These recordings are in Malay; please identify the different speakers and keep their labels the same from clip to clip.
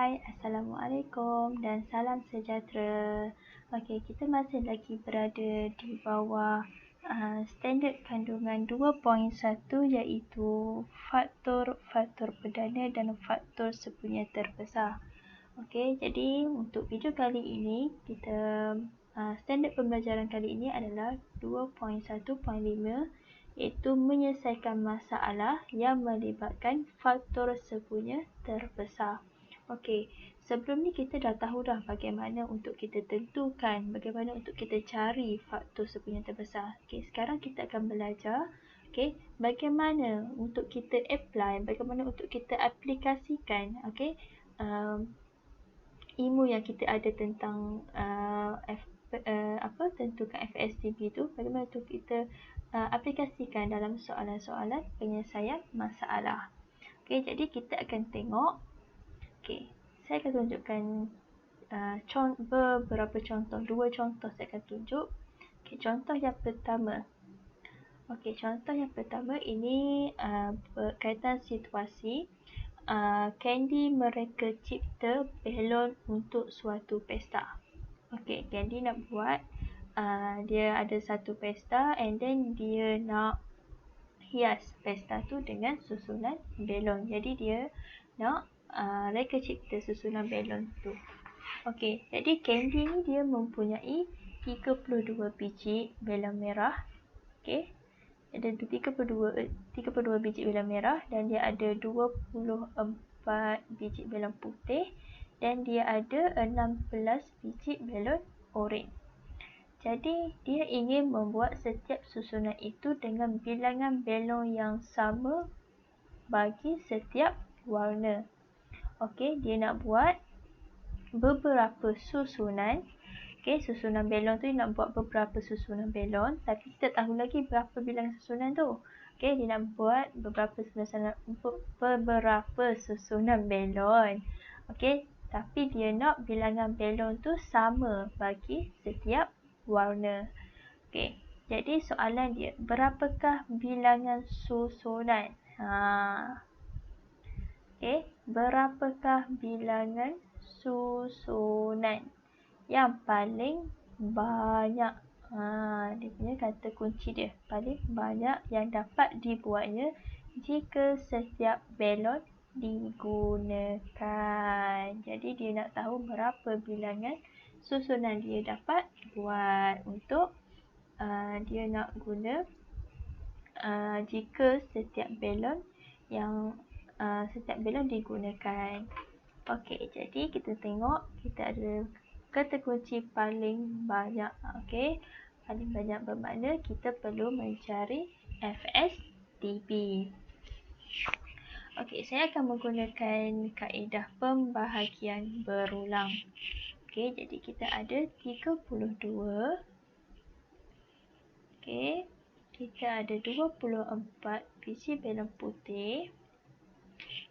Speaker 1: Hai, Assalamualaikum dan salam sejahtera. Okey, kita masih lagi berada di bawah standard kandungan 2.1 iaitu faktor perdana dan faktor sepunya terbesar. Okey, jadi untuk video kali ini kita standard pembelajaran kali ini adalah 2.1.5 iaitu menyelesaikan masalah yang melibatkan faktor sepunya terbesar. Okey, sebelum ni kita dah tahu dah bagaimana untuk kita tentukan, bagaimana untuk kita cari faktor sepunya terbesar. Okey, sekarang kita akan belajar bagaimana untuk kita apply, bagaimana untuk kita aplikasikan ilmu yang kita ada tentang tentukan FSTB tu, bagaimana untuk kita aplikasikan dalam soalan-soalan penyelesaian masalah. Okey, jadi kita akan tengok. Okey, saya akan tunjukkan beberapa contoh, 2 contoh saya akan tunjuk. Okey, contoh yang pertama. Okey, contoh yang pertama ini berkaitan situasi Candy mereka cipta balon untuk suatu pesta. Okey, Candy nak buat dia ada satu pesta and then dia nak hias pesta tu dengan susunan balon. Jadi dia nak reka cipta susunan balon tu. Okey, jadi Candy ni dia mempunyai 32 biji balon merah. Okey. Ada 32 biji balon merah dan dia ada 24 biji balon putih dan dia ada 16 biji balon oranye. Jadi dia ingin membuat setiap susunan itu dengan bilangan balon yang sama bagi setiap warna. Okey, dia nak buat beberapa susunan. Okey, susunan balon tu dia nak buat beberapa susunan balon, tapi kita tahu lagi berapa bilangan susunan tu. Okey, dia nak buat beberapa susunan balon. Okey, tapi dia nak bilangan balon tu sama bagi setiap warna. Okey, jadi soalan dia, berapakah bilangan susunan? Okey, berapakah bilangan susunan yang paling banyak? Dia punya kata kunci dia, paling banyak yang dapat dibuatnya jika setiap balon digunakan. Jadi dia nak tahu berapa bilangan susunan dia dapat buat untuk dia nak guna jika setiap balon digunakan. Okey, jadi kita tengok kita ada kata kunci paling banyak. Okey, paling banyak bermakna kita perlu mencari FSTB. Okey, saya akan menggunakan kaedah pembahagian berulang. Okey, jadi kita ada 32. Okey, kita ada 24 biji balon putih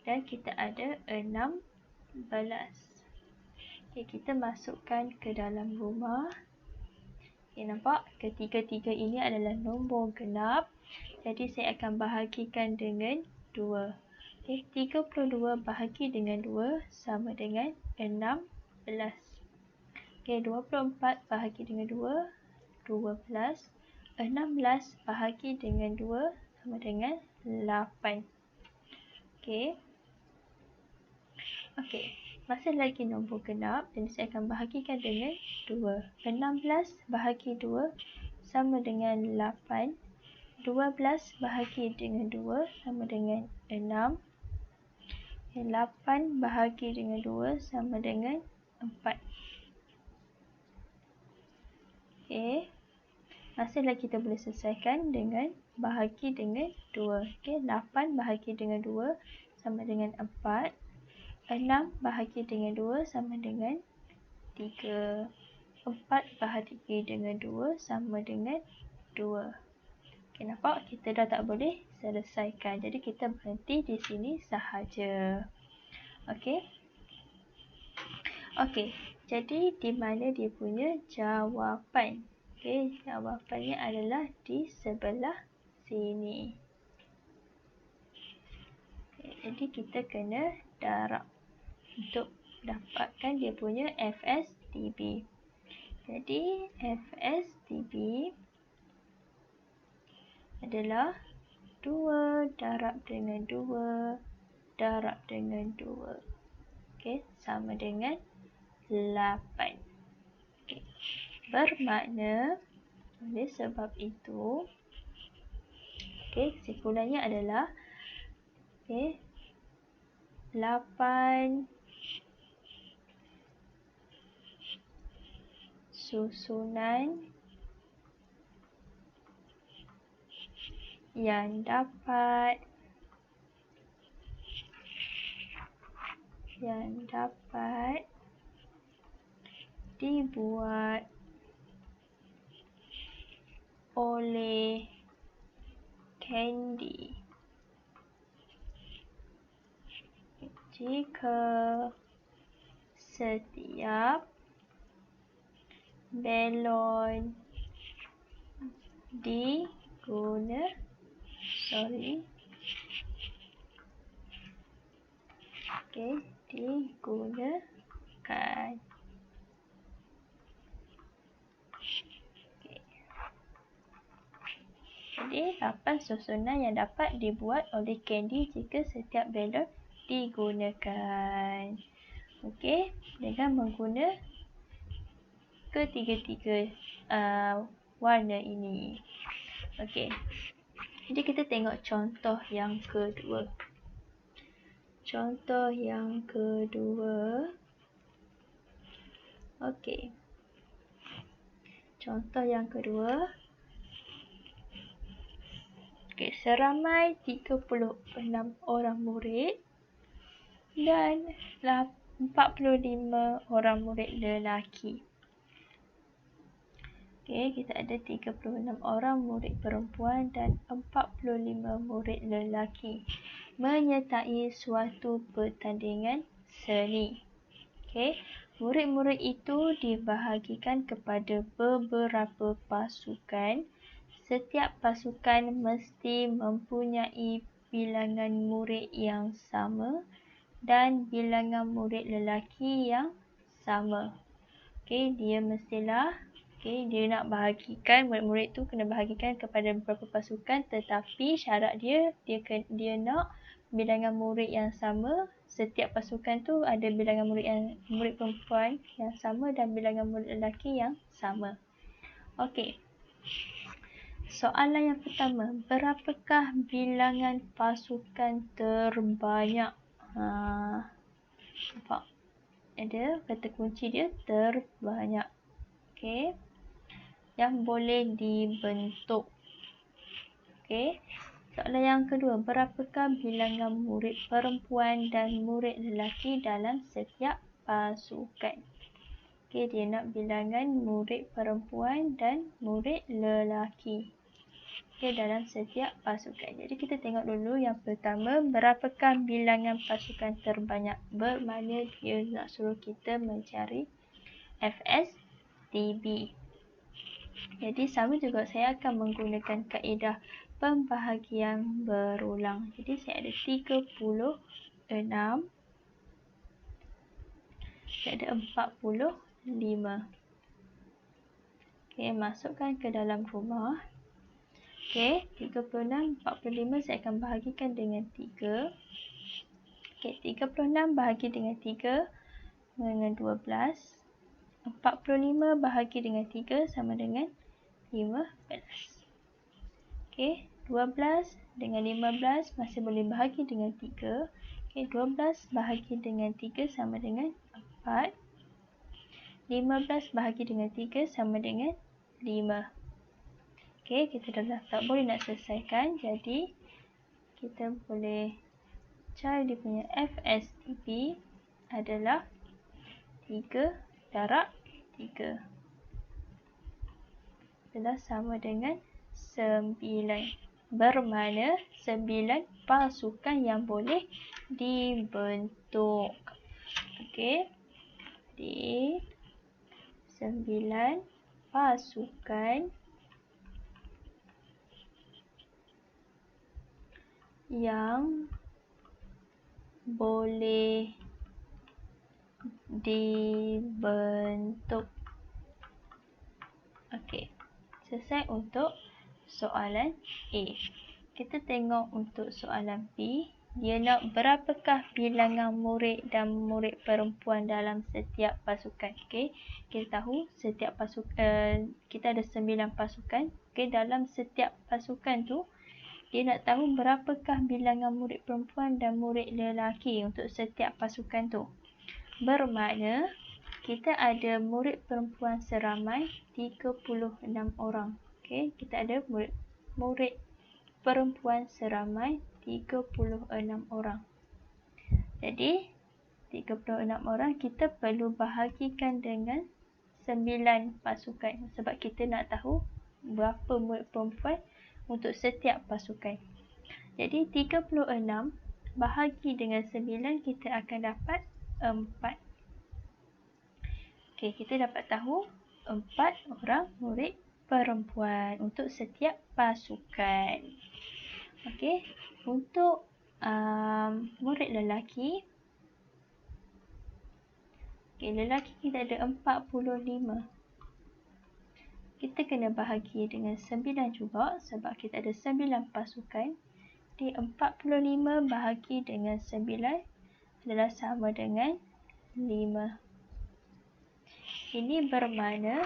Speaker 1: dan kita ada 16. Okey, kita masukkan ke dalam rumah. Okey, nampak? Ketiga-tiga ini adalah nombor genap. Jadi saya akan bahagikan dengan 2. Okey, 32 bahagi dengan 2 sama dengan 16. Okey, 24 bahagi dengan 2, 12. 16 bahagi dengan 2 sama dengan 8. Okey. Okey, masih lagi nombor genap dan saya akan bahagikan dengan 2. 16 bahagi 2 sama dengan 8. 12 bahagi dengan 2 sama dengan 6. 8 bahagi dengan 2 sama dengan 4. Okey. Masih lagi kita boleh selesaikan dengan bahagi dengan 2. Okey, 8 bahagi dengan 2 sama dengan 4. 6 bahagi dengan 2 sama dengan 3. 4 bahagi dengan 2 sama dengan 2. Okey, nampak? Kita dah tak boleh selesaikan. Jadi kita berhenti di sini sahaja. Okey. Okey, jadi di mana dia punya jawapan? Okey, jawapannya adalah di sebelah sini. Okay, jadi kita kena darab untuk dapatkan dia punya FSDB. Jadi FSDB adalah 2 darab dengan 2 darab dengan 2. Okey, sama dengan 8. Okey. Bermakna oleh sebab itu, okey, kesimpulannya adalah okey, 8 susunan yang dapat dibuat oleh Candy jika setiap balon digunakan Jadi 8 susunan yang dapat dibuat oleh Candy jika setiap balon digunakan. Okey, dengan menggunakan ketiga-tiga warna ini. Okey. Jadi kita tengok contoh yang kedua. Okey. Contoh yang kedua. Okey, seramai 36 orang murid dan 45 orang murid lelaki. Okey, kita ada 36 orang murid perempuan dan 45 murid lelaki menyertai suatu pertandingan seni. Okey, murid-murid itu dibahagikan kepada beberapa pasukan. Setiap pasukan mesti mempunyai bilangan murid yang sama dan bilangan murid lelaki yang sama. Okey, dia nak bahagikan, murid-murid tu kena bahagikan kepada beberapa pasukan, tetapi syarat dia nak bilangan murid yang sama. Setiap pasukan tu ada bilangan murid perempuan yang sama dan bilangan murid lelaki yang sama. Okey. Soalan yang pertama, berapakah bilangan pasukan terbanyak? Nampak? Ada kata kunci dia terbanyak. Okey. Yang boleh dibentuk. Okey. Soalan yang kedua, berapakah bilangan murid perempuan dan murid lelaki dalam setiap pasukan? Okey, dia nak bilangan murid perempuan dan murid lelaki. Okey, dalam setiap pasukan. Jadi kita tengok dulu yang pertama, berapakah bilangan pasukan terbanyak? Bermakna dia nak suruh kita mencari FSDB. Jadi sama juga saya akan menggunakan kaedah pembahagian berulang. Jadi saya ada 36. Saya ada 45. Okey, masukkan ke dalam rumah. Okey, 36, 45 saya akan bahagikan dengan 3. Okey, 36 bahagi dengan 3 dengan 12. 45 bahagi dengan 3 sama dengan 15. Okey, 12 dengan 15 masih boleh bahagi dengan 3. Okey, 12 bahagi dengan 3 sama dengan 4. 15 bahagi dengan 3 sama dengan 5. Okey, kita dah tak boleh nak selesaikan. Jadi, kita boleh cari dia punya FSDB adalah 3 darab 3. Adalah sama dengan 9. Bermakna 9 pasukan yang boleh dibentuk. Okey. Jadi, 9 pasukan yang boleh dibentuk. Okey, selesai untuk soalan A. Kita tengok untuk soalan B. Dia nak berapakah bilangan murid dan murid perempuan dalam setiap pasukan. Okey, kita tahu setiap pasukan kita ada 9 pasukan. Okey, dalam setiap pasukan tu dia nak tahu berapakah bilangan murid perempuan dan murid lelaki untuk setiap pasukan tu. Bermakna kita ada murid perempuan seramai 36 orang. Okey, kita ada murid perempuan seramai 36 orang. Jadi 36 orang kita perlu bahagikan dengan 9 pasukan sebab kita nak tahu berapa murid perempuan untuk setiap pasukan. Jadi 36 bahagi dengan 9 kita akan dapat 4. Okey, kita dapat tahu 4 orang murid perempuan untuk setiap pasukan. Okey, untuk murid lelaki. Okey, lelaki kita ada 45. Kita kena bahagi dengan 9 juga sebab kita ada 9 pasukan. Di 45 bahagi dengan 9 adalah sama dengan 5. Ini bermakna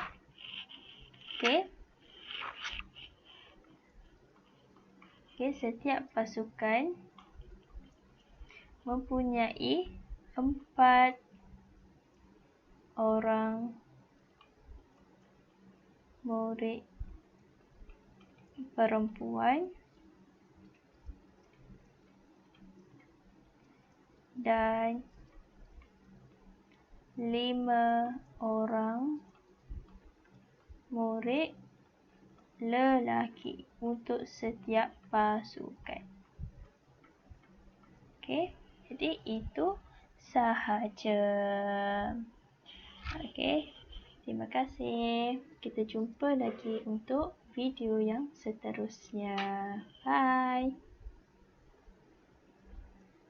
Speaker 1: setiap pasukan mempunyai 4 orang murid perempuan dan 5 orang murid lelaki untuk setiap pasukan. Okey, jadi itu sahaja. Okey, terima kasih. Kita jumpa lagi untuk video yang seterusnya. Bye.